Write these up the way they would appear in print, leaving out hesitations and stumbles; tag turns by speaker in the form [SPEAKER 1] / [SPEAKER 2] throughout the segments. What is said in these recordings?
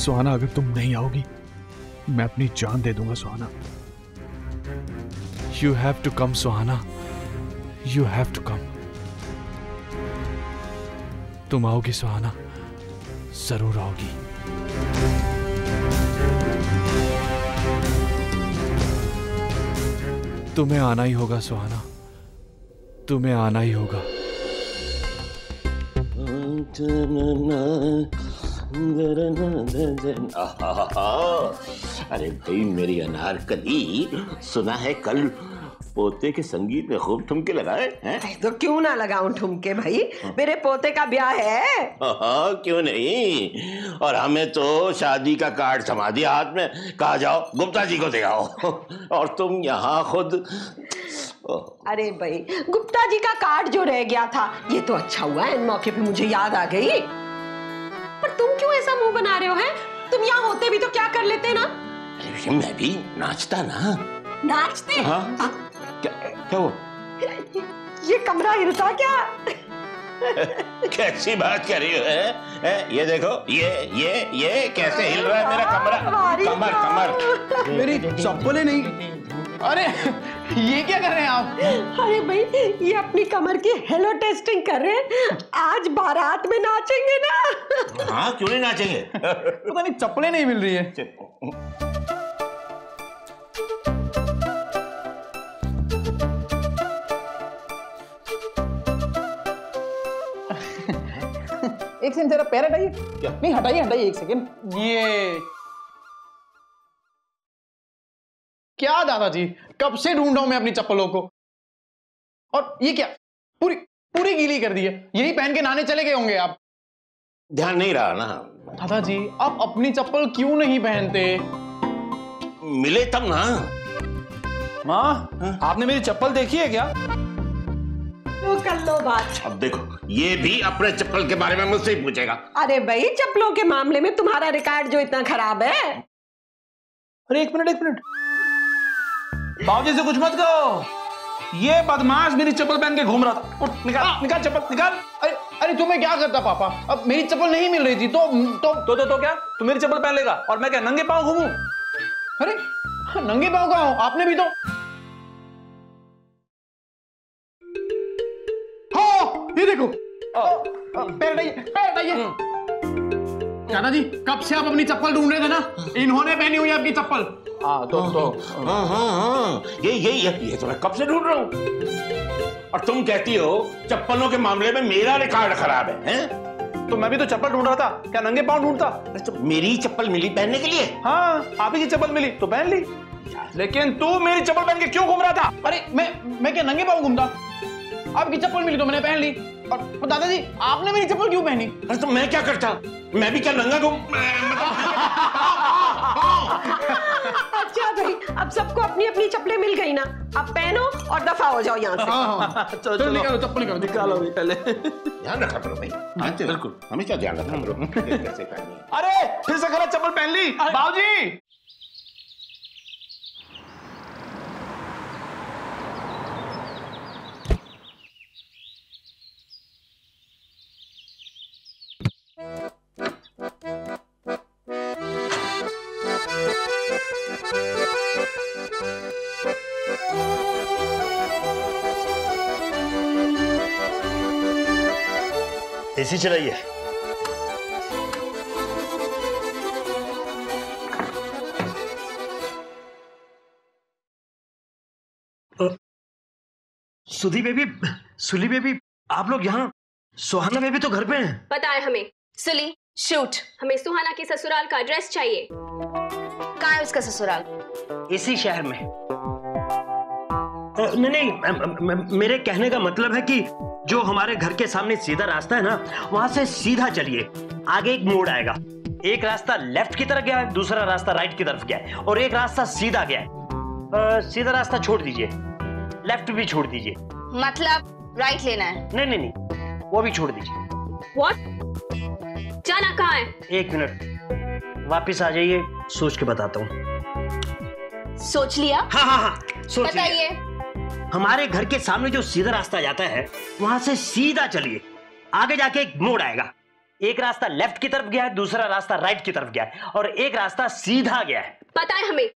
[SPEAKER 1] सुहाना, अगर तुम नहीं आओगी मैं अपनी जान दे दूंगा सुहाना।
[SPEAKER 2] You have to come, Suhana. You have to come। तुम आओगी सुहाना, जरूर आओगी। तुम्हें आना ही होगा सुहाना, तुम्हें आना ही होगा।
[SPEAKER 3] अरे भाई मेरी अनारकली, सुना है कल पोते के संगीत में खूब ठुमके लगाए हैं?
[SPEAKER 4] तो क्यों ना लगाऊं ठुमके भाई, मेरे पोते का ब्याह है।
[SPEAKER 3] क्यों नहीं, और हमें तो शादी का कार्ड थमा दिया हाथ में, कहा जाओ गुप्ता जी को दे आओ, और तुम यहाँ खुद।
[SPEAKER 4] अरे भाई गुप्ता जी का कार्ड जो रह गया था, ये तो अच्छा हुआ है, इन मौके पे मुझे याद आ गई। पर तुम क्यों ऐसा मुंह बना रहे हो? हैं तुम यहाँ होते भी तो क्या कर लेते ना।
[SPEAKER 3] अरे मैं भी नाचता ना।
[SPEAKER 4] नाचते?
[SPEAKER 3] हाँ। क्या वो?
[SPEAKER 4] ये कमरा हिलता क्या?
[SPEAKER 3] कैसी बात कर रही हो है? ये देखो, ये कैसे हिल रहा है मेरा कमरा। कमर कमर
[SPEAKER 5] मेरी चप्पलें नहीं। अरे ये क्या कर रहे हैं आप?
[SPEAKER 4] अरे भाई ये अपनी कमर की हेलो टेस्टिंग कर रहे हैं, आज बारात में नाचेंगे ना।
[SPEAKER 3] हाँ क्यों नहीं नाचेंगे?
[SPEAKER 5] पता नहीं चप्पलें नहीं मिल रही है। एक सेकंड, जरा पैर हटाइए। नहीं हटाइए एक सेकंड। ये क्या दादाजी, कब से ढूंढ रहा हूं मैं अपनी चप्पलों को, और ये क्या पूरी गीली कर दी है। यही पहन के नहाने चले गए होंगे आप।
[SPEAKER 3] ध्यान नहीं रहा ना
[SPEAKER 5] दादाजी, आप अपनी चप्पल क्यों नहीं पहनते?
[SPEAKER 3] मिले तब ना।
[SPEAKER 2] माँ आपने मेरी चप्पल देखी है क्या?
[SPEAKER 4] तो कर लो बात।
[SPEAKER 3] अब देखो ये भी अपने चप्पल के बारे में मुझसे ही पूछेगा।
[SPEAKER 4] अरे भाई चप्पलों के मामले में तुम्हारा रिकॉर्ड जो इतना खराब है।
[SPEAKER 5] अरे एक मिनट, बाबूजी से कुछ मत कहो। ये बदमाश मेरी चप्पल पहन के घूम रहा था। निकाल चप्पल निकाल। अरे तुम्हें क्या करता पापा, अब मेरी चप्पल नहीं मिल रही थी तो क्या तू मेरी चप्पल पहन लेगा और मैं क्या नंगे पांव घूमूं? अरे नंगे पांव कहाँ हो, आपने भी तो। हाँ ये देखो, पैर हटाइए। दादाजी कब से आप अपनी चप्पल ढूंढ रहे थे ना, इन्होंने पहनी हुई है आपकी चप्पल। हाँ
[SPEAKER 3] ये तो मैं कब से ढूंढ रहा हूँ, और तुम कहती हो चप्पलों के मामले में मेरा रिकॉर्ड खराब है?
[SPEAKER 5] तो मैं भी तो चप्पल ढूंढ रहा था, क्या नंगे पांव ढूंढता?
[SPEAKER 3] तो मेरी चप्पल मिली पहनने के लिए?
[SPEAKER 5] हाँ आप ही की चप्पल मिली तो पहन ली, लेकिन तू मेरी चप्पल पहन के क्यों घूम रहा था? अरे मैं क्या नंगे पांव घूमता? आपकी चप्पल मिली तो मैंने पहन ली। और दादाजी आपने मेरी चप्पल क्यों पहनी?
[SPEAKER 3] अरे तो मैं क्या करता, मैं भी क्या नंगा घूम?
[SPEAKER 4] अच्छा भाई अब सबको अपनी अपनी चप्पलें मिल गई ना, अब पहनो और दफा हो जाओ यहाँ से।
[SPEAKER 5] चलो निकालो चप्पल, निकालो पहले।
[SPEAKER 3] ध्यान रखा करो भाई। हाँ बिल्कुल, हमेशा ध्यान रखा करो कैसे पहनी है।
[SPEAKER 5] अरे फिर से गलत चप्पल पहन ली बाबूजी।
[SPEAKER 3] एसी चलाइए। सुली बेबी आप लोग यहाँ? सुहाना बेबी तो घर पे हैं।
[SPEAKER 6] पता है हमें। सुली शूट, हमें सुहाना के ससुराल का एड्रेस चाहिए। कहाँ है उसका ससुराल?
[SPEAKER 7] इसी शहर में। नहीं, मेरे कहने का मतलब है कि जो हमारे घर के सामने सीधा रास्ता है ना, वहां से सीधा चलिए, आगे एक मोड़ आएगा। एक रास्ता लेफ्ट की तरफ गया है, दूसरा रास्ता राइट की तरफ गया है, और एक रास्ता सीधा गया है। सीधा रास्ता छोड़ दीजिए, लेफ्ट भी छोड़ दीजिए।
[SPEAKER 6] मतलब राइट लेना है?
[SPEAKER 7] नहीं, वो भी छोड़ दीजिए।
[SPEAKER 6] What? जाना कहाँ है?
[SPEAKER 7] एक मिनट, वापिस आ जाइए, सोच के बताता हूँ।
[SPEAKER 6] सोच लिया?
[SPEAKER 7] हाँ, सोच
[SPEAKER 6] बताइए।
[SPEAKER 7] हमारे घर के सामने जो सीधा रास्ता जाता है, वहां से सीधा चलिए, आगे जाके एक मोड़ आएगा, एक रास्ता लेफ्ट की तरफ गया है, दूसरा रास्ता राइट की तरफ गया है, और एक रास्ता सीधा गया है।
[SPEAKER 6] पता है हमें।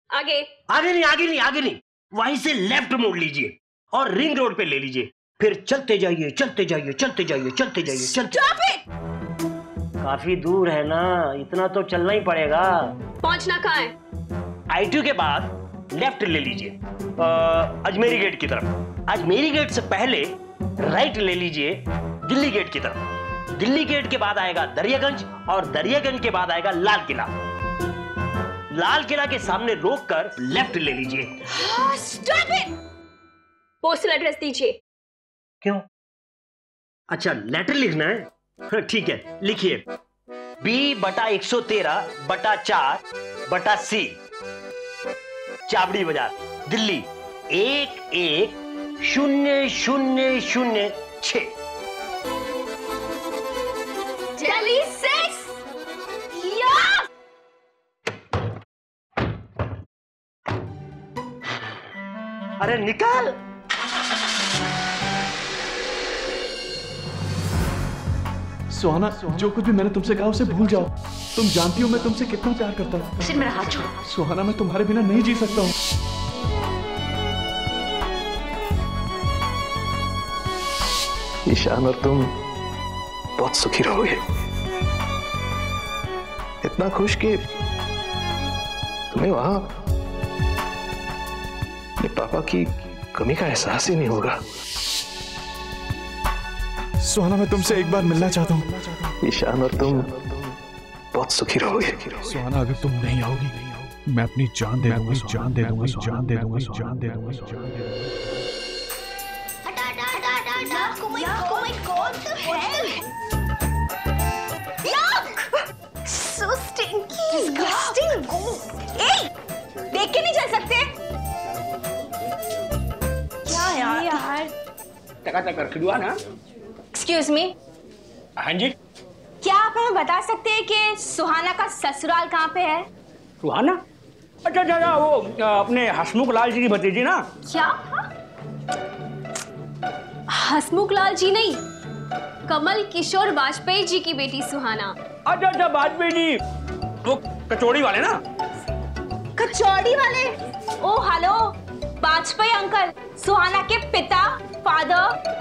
[SPEAKER 6] आगे
[SPEAKER 7] आगे नहीं, वहीं से लेफ्ट मोड़ लीजिए और रिंग रोड पे ले लीजिए, फिर चलते जाइए। काफी दूर है ना, इतना तो चलना ही पड़ेगा।
[SPEAKER 6] पहुंचना कहाँ है?
[SPEAKER 7] I2 के बाद लेफ्ट ले लीजिए अजमेरी गेट की तरफ। अजमेरी गेट से पहले राइट ले लीजिए दिल्ली गेट की तरफ। दिल्ली गेट के बाद आएगा दरियागंज, और दरियागंज के बाद आएगा लाल किला। लाल किला के सामने रोककर लेफ्ट ले लीजिए।
[SPEAKER 6] Stop it! पोस्टल एड्रेस दीजिए।
[SPEAKER 7] क्यों? अच्छा, लेटर लिखना है? ठीक है, लिखिए B/113/4/C, चाबड़ी बाजार, दिल्ली 11006।
[SPEAKER 6] दिल्ली 6।
[SPEAKER 7] अरे निकाल।
[SPEAKER 1] सुहाना, जो कुछ भी मैंने तुमसे कहा उसे भूल जाओ। तुम जानती हो मैं तुमसे कितना प्यार करता हूँ।
[SPEAKER 6] सिर्फ मेरा हाथ छोड़ो।
[SPEAKER 1] सुहाना, मैं तुम्हारे बिना नहीं जी सकता हूँ।
[SPEAKER 8] ईशान और तुम बहुत सुखी रहोगे, इतना खुश कि तुम्हें वहां अपने पापा की कमी का एहसास ही नहीं होगा।
[SPEAKER 1] सुहाना, मैं तुमसे एक बार मिलना चाहता हूँ।
[SPEAKER 8] ईशान और तुम बहुत सुखी रहोगे।
[SPEAKER 1] सुहाना, अगर तुम नहीं आओगी मैं अपनी जान दे दूंगा।
[SPEAKER 6] देख के नहीं चल सकते क्या यार?
[SPEAKER 5] टका खिलवा ना।
[SPEAKER 6] Excuse me.
[SPEAKER 5] हाँ जी।
[SPEAKER 6] क्या आप हमें बता सकते हैं कि सुहाना का ससुराल कहाँ पे है?
[SPEAKER 5] सुहाना? अच्छा, वो अपने हसमुख लाल जी की भतीजी ना।
[SPEAKER 6] क्या? हसमुख लाल जी नहीं, कमल किशोर वाजपेयी जी की बेटी सुहाना।
[SPEAKER 5] अच्छा, वाजपेयी जी, वो कचौड़ी वाले ना।
[SPEAKER 6] कचौड़ी वाले? ओ हेलो, वाजपेयी अंकल, सुहाना के पिता, फादर।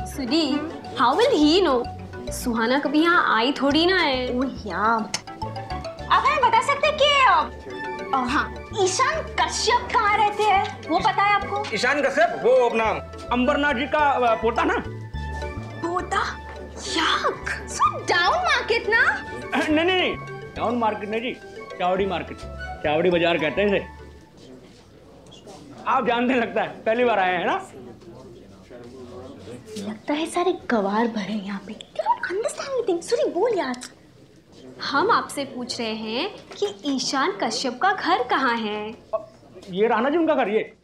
[SPEAKER 6] सुनी, हाउ विल ही नो? सुहाना कभी यहाँ आई थोड़ी ना है। आप हमें बता सकते हैं कि हाँ, ईशान कश्यप कहाँ रहते हैं? वो पता है आपको?
[SPEAKER 5] ईशान कश्यप वो अपना अंबरनाथ जी का पोता ना।
[SPEAKER 6] पोता? याक, सो डाउन मार्केट ना?
[SPEAKER 5] नहीं, डाउन मार्केट नहीं जी, चावड़ी मार्केट, चावड़ी बाजार कहते हैं इसे। आप जानते लगता है, पहली बार आए हैं ना।
[SPEAKER 6] लगता है सारे गवार भरे यहाँ पे। Understand anything? सुनी बोल यार। हम आपसे पूछ रहे हैं कि ईशान कश्यप का घर कहाँ है?
[SPEAKER 5] ये राणा जी उनका घर। ये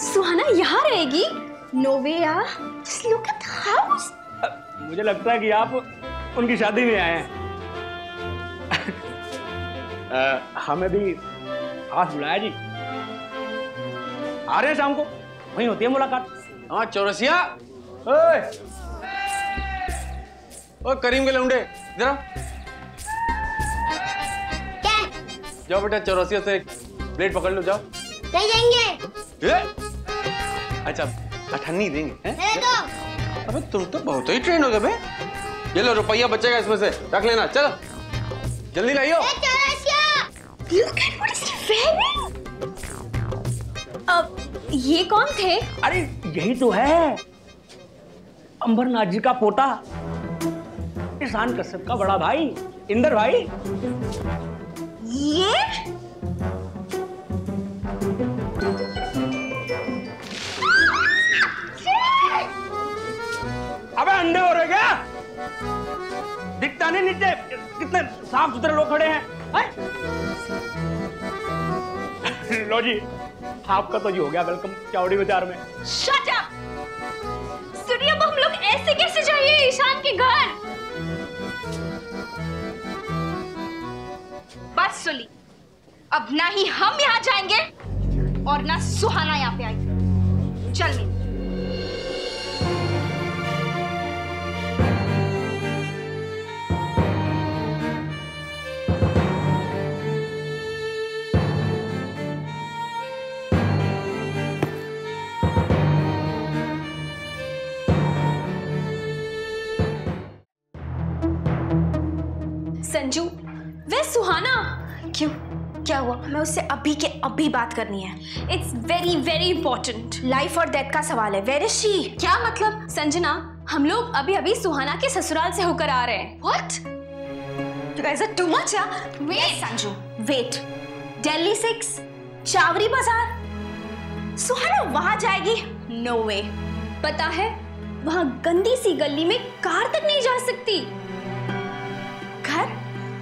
[SPEAKER 6] सुहाना यहाँ रहेगी? नो वे यार, just look at the house.
[SPEAKER 5] मुझे लगता है कि आप उनकी शादी में आए हैं। हमें भी खास बुलाया जी। आ रहे हैं शाम को, वहीं होती है मुलाकात।
[SPEAKER 2] हाँ चौरसिया। ओ करीम के लौंडे, जरा
[SPEAKER 9] क्या?
[SPEAKER 2] जाओ बेटा, चौरसिया से प्लेट पकड़ लो, जाओ।
[SPEAKER 9] नहीं देंगे।
[SPEAKER 2] अच्छा, अठन्नी देंगे हैं?
[SPEAKER 9] दे दो।
[SPEAKER 2] अबे तुम तो बहुत ही ट्रेन हो गए बे। ये लो, रुपया बचेगा इसमें से, रख लेना। चलो जल्दी लाइयो।
[SPEAKER 6] Look at what is he wearing? ये कौन थे?
[SPEAKER 5] अरे यही तो है, अंबरनाथ जी का पोता, ईशान कश्यप का बड़ा भाई, इंदर भाई।
[SPEAKER 6] ये?
[SPEAKER 5] अबे अंधे हो रहे क्या? दिखता नहीं नीचे कितने साफ सुथरे लोग खड़े हैं? लो जी, आपका तो जी हो गया वेलकम चावड़ी बाजार में।
[SPEAKER 6] Shut up! सुनिए, अब हम लोग ऐसे कैसे जाइए ईशान के घर? बात सुनी, अब ना ही हम यहाँ जाएंगे और ना सुहाना यहाँ पे आएगी। चल मीनू। संजू, वे सुहाना। क्यों, क्या हुआ? मैं उससे अभी के अभी बात करनी है। It's very very important, life और डेथ का सवाल है। Where is she? क्या मतलब? संजना, हम लोग अभी अभी सुहाना के ससुराल से होकर आ रहे हैं। What? You guys are too much. Wait Sanju, wait. Delhi 6 Chawri Bazar, Suhana वहां जाएगी? No way. पता है, वहां गंदी सी गली में कार तक नहीं जा सकती। घर?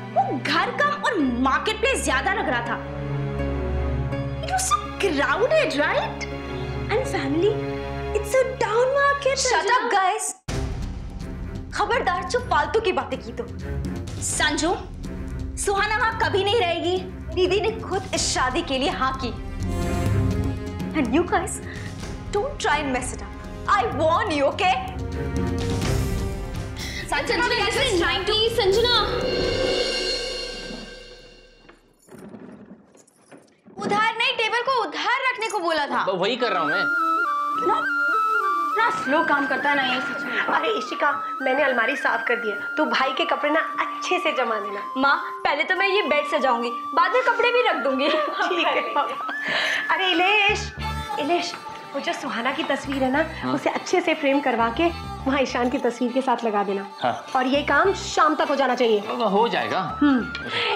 [SPEAKER 6] वो घर कम और मार्केट प्लेस ज्यादा लग रहा था। It was so crowded, right? And family, it's a down market. Shut up, guys. खबरदार जो फालतू की बातें की तो। संजू, सुहाना वहां कभी नहीं रहेगी। दीदी ने खुद इस शादी के लिए हाँ की। And you guys, don't try and mess it up. I warn you, okay? Sanjana, उधार नहीं, टेबल को उधार रखने को बोला था।
[SPEAKER 2] वही कर रहा हूँ मैं।
[SPEAKER 6] ना स्लो काम करता है ना ये सच में।
[SPEAKER 4] अरे इशिका, मैंने अलमारी साफ कर दी है, तू भाई के कपड़े ना अच्छे से जमा देना।
[SPEAKER 6] माँ, पहले तो मैं ये बेड सजाऊंगी, बाद में कपड़े भी रख दूंगी।
[SPEAKER 4] ठीक है पापा। अरे इलेश, इलेश, वो जो सुहाना की तस्वीर है ना, उसे अच्छे से फ्रेम करवा के वहाँ ईशान की तस्वीर के साथ लगा देना।
[SPEAKER 2] हाँ।
[SPEAKER 4] और ये काम शाम तक हो जाना चाहिए।
[SPEAKER 2] हो जाएगा।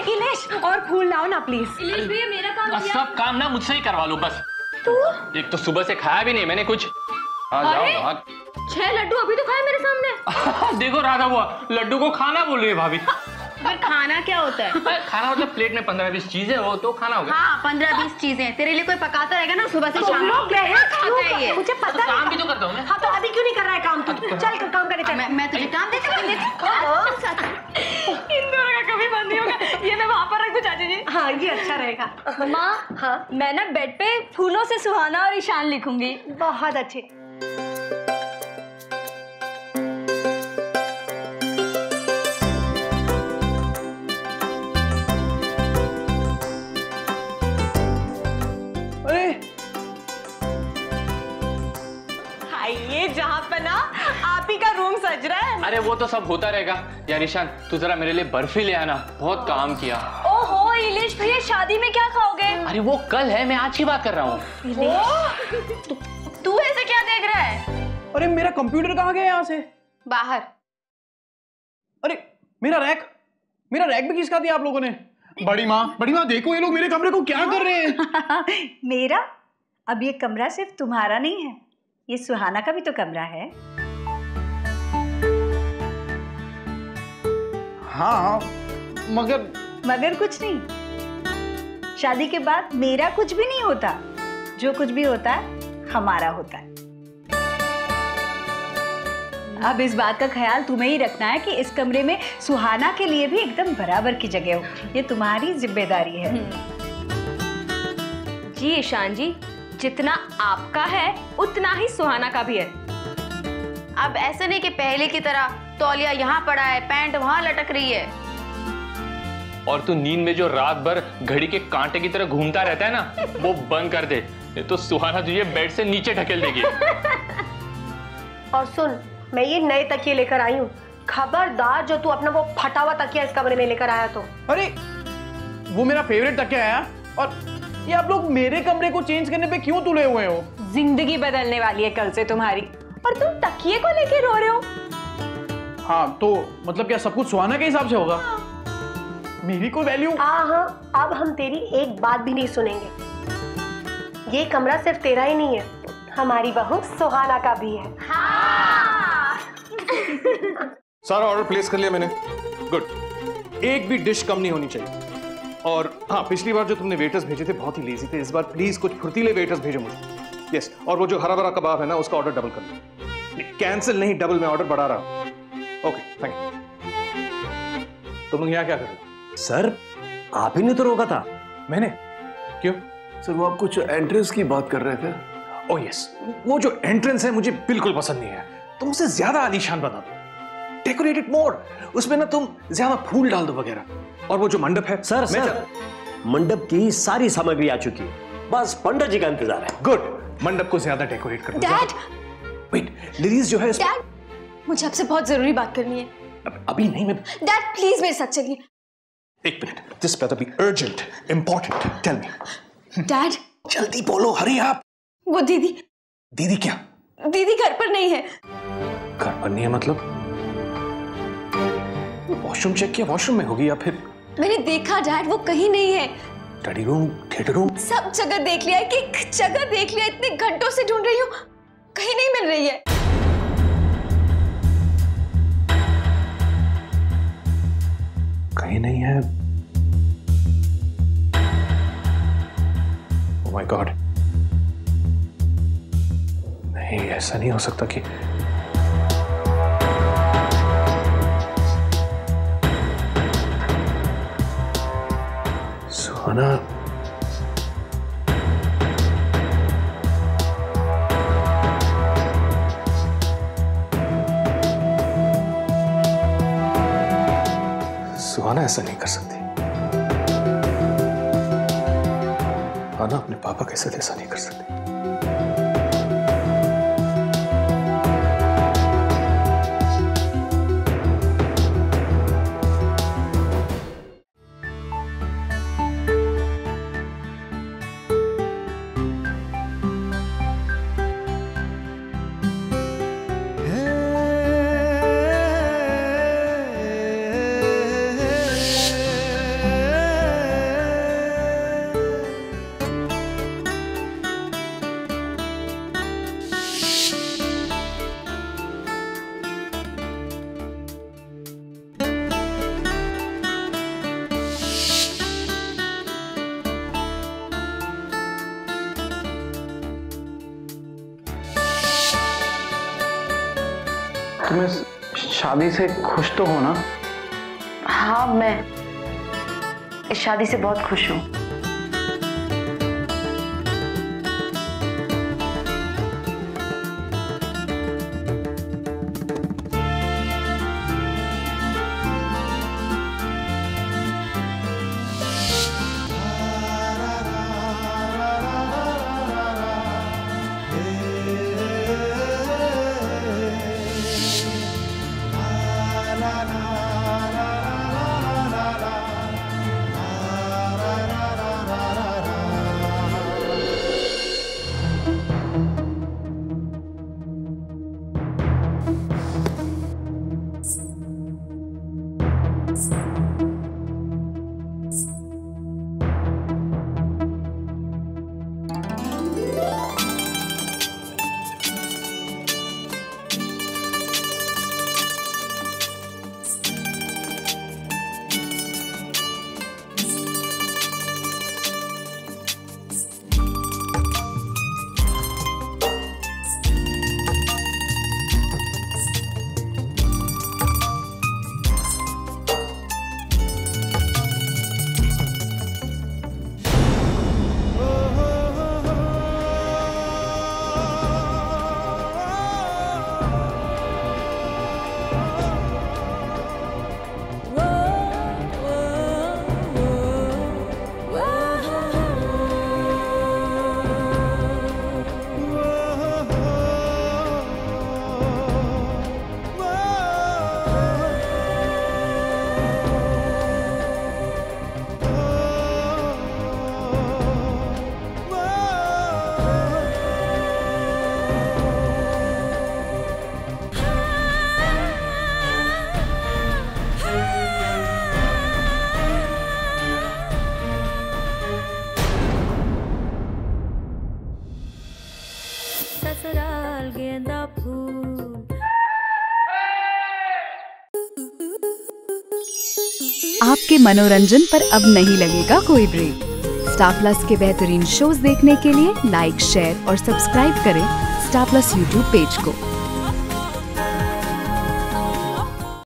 [SPEAKER 4] इलेश, और फूल लाओ ना प्लीज।
[SPEAKER 6] इलेश भैया, मेरा काम किया।
[SPEAKER 2] सब काम ना मुझसे ही करवा लो बस।
[SPEAKER 4] तू?
[SPEAKER 2] एक तो सुबह से खाया भी नहीं मैंने कुछ। हाँ, जाओ।
[SPEAKER 6] 6 लड्डू अभी तो खाए मेरे सामने।
[SPEAKER 2] देखो राधा बुआ, लड्डू को खाना बोल रही है भाभी।
[SPEAKER 6] पर खाना क्या होता है?
[SPEAKER 2] खाना मतलब प्लेट में 15-20 चीजें हो तो खाना होगा।
[SPEAKER 6] हाँ, 15-20 चीजें तेरे लिए कोई पकाता रहेगा ना सुबह से शाम
[SPEAKER 4] लोग
[SPEAKER 6] खाता है ये।
[SPEAKER 4] मुझे पता
[SPEAKER 2] काम भी तो करता हूँ मैं।
[SPEAKER 4] हाँ, तो अभी क्यों नहीं कर रहा है काम तू? चल काम करे चल।
[SPEAKER 6] मैं तुझे काम देती हूँ। इन दोनों का कभी बंद नहीं होगा। ये मैं वहाँ पर रख दूँ चाची जी।
[SPEAKER 4] हाँ, ये अच्छा रहेगा।
[SPEAKER 6] माँ, हाँ, मैं ना बेड पे फूलों से सुहाना और ईशान लिखूंगी।
[SPEAKER 4] बहुत अच्छे। जहाँ पर ना आप ही का रूम सज रहा है।
[SPEAKER 2] अरे वो तो सब होता रहेगा यार। ईशान, तू जरा मेरे लिए बर्फी ले आना, बहुत काम किया।
[SPEAKER 6] ओहो इलेश भैया, शादी में क्या खाओगे?
[SPEAKER 2] अरे वो कल है, मैं आज की बात कर रहा हूँ।
[SPEAKER 6] तू ऐसे क्या देख रहा है?
[SPEAKER 5] अरे मेरा कंप्यूटर कहाँ गया यहाँ से?
[SPEAKER 6] बाहर।
[SPEAKER 5] अरे मेरा रैक भी किसका दिया आप लोगों ने? बड़ी माँ देखो, ये लोग मेरे कमरे को क्या कर रहे हैं?
[SPEAKER 9] मेरा? अब ये कमरा सिर्फ तुम्हारा नहीं है, ये सुहाना का भी तो कमरा है।
[SPEAKER 5] हाँ,
[SPEAKER 9] मगर कुछ नहीं। शादी के बाद मेरा कुछ भी नहीं होता, जो कुछ भी होता है हमारा होता है। अब इस बात का ख्याल तुम्हें ही रखना है कि इस कमरे में सुहाना के लिए भी एकदम बराबर की जगह हो। ये तुम्हारी जिम्मेदारी है।
[SPEAKER 6] जी ईशान जी, जितना आपका है उतना ही सुहाना का भी है। अब ऐसा नहीं कि पहले की तरह तौलिया यहाँ पड़ा है, पैंट वहां लटक रही है।
[SPEAKER 2] और तू नींद में जो रात भर घड़ी के कांटे की तरह घूमता रहता है ना, वो बंद कर दे, ये तो सुहाना तुझे बेड से नीचे ढकेल देगी।
[SPEAKER 4] और सुन, मैं ये नए तकिए लेकर आई हूँ, खबरदार जो तू अपना वो फटा हुआ तकिया इस कमरे में लेकर आया तो।
[SPEAKER 5] अरे वो मेरा फेवरेट तकिया है। और ये आप लोग मेरे कमरे को चेंज करने पे क्यों तुले हुए हो?
[SPEAKER 6] जिंदगी बदलने वाली है कल से तुम्हारी, और तुम तकिए को लेके रो रहे हो।
[SPEAKER 5] हाँ, तो मतलब क्या सब कुछ सुहाना के हिसाब से होगा? मेरी कोई वैल्यू?
[SPEAKER 4] हाँ, अब हम तेरी एक बात भी नहीं सुनेंगे। ये कमरा सिर्फ तेरा ही नहीं है, हमारी बहू सुहाना का भी है।
[SPEAKER 6] हाँ।
[SPEAKER 8] सारा ऑर्डर प्लेस कर लिया मैंने। गुड। एक भी डिश कम नहीं होनी चाहिए। और हाँ, पिछली बार जो तुमने वेटर्स भेजे थे बहुत ही लेजी थे, इस बार प्लीज कुछ फुर्तीले वेटर्स भेजो मुझे। यस, और वो जो हरा भरा कबाब है ना, उसका ऑर्डर डबल कर लो। कैंसिल नहीं, डबल में ऑर्डर बढ़ा रहा हूँ। Okay, thank you. तुम लोग यहाँ क्या कर रहे हो?
[SPEAKER 7] सर, आप ही ने तो रोका था।
[SPEAKER 8] मैंने? क्यों?
[SPEAKER 1] सर वो आप कुछ एंट्रेंस की बात कर रहे थे।
[SPEAKER 8] ओह यस, वो जो एंट्रेंस है मुझे बिल्कुल पसंद नहीं है। तुम उसे ज्यादा आलीशान बना दो, डेकोरेट इट मोर, उसमें ना तुम ज्यादा फूल डाल दो वगैरह। और वो जो मंडप है
[SPEAKER 7] सर, मंडप की सारी सामग्री आ चुकी है, बस पंडित जी का इंतजार है।
[SPEAKER 8] गुड, मंडप को ज्यादा डेकोरेट कर दो।
[SPEAKER 6] डैड,
[SPEAKER 8] वेट, लिलीज जो है
[SPEAKER 6] डैड, मुझे आपसे बहुत जरूरी बात करनी है।
[SPEAKER 8] अभी नहीं, मैं
[SPEAKER 6] डैड प्लीज मेरे साथ चलिए।
[SPEAKER 8] एक minute, this better be urgent, important, tell me।
[SPEAKER 6] Dad
[SPEAKER 8] जल्दी बोलो, हरी आप।
[SPEAKER 6] वो दीदी।
[SPEAKER 8] दीदी क्या?
[SPEAKER 6] दीदी घर पर नहीं है।
[SPEAKER 8] घर पर नहीं है मतलब? वॉशरूम चेक किया, वॉशरूम में होगी या फिर?
[SPEAKER 6] मैंने देखा डैड, वो कहीं नहीं है।
[SPEAKER 8] स्टडी रूम, थिएटर रूम,
[SPEAKER 6] सब जगह देख लिया, एक जगह देख लिया, इतने घंटों से ढूंढ रही हूँ, कहीं नहीं मिल रही है।
[SPEAKER 8] कहीं नहीं है। Oh my God, नहीं, ऐसा नहीं हो सकता कि सुहाना सुहाना ऐसा नहीं कर सकती। आना अपने पापा के साथ ऐसा नहीं कर सकती।
[SPEAKER 5] तुम्हें शादी से खुश तो हो ना?
[SPEAKER 9] हाँ, मैं इस शादी से बहुत खुश हूँ।
[SPEAKER 10] ससुराल गेंदा फूल।
[SPEAKER 11] आपके मनोरंजन पर अब नहीं लगेगा कोई ब्रेक। स्टार प्लस के बेहतरीन शोज देखने के लिए लाइक, शेयर और सब्सक्राइब करें स्टार प्लस यूट्यूब पेज को।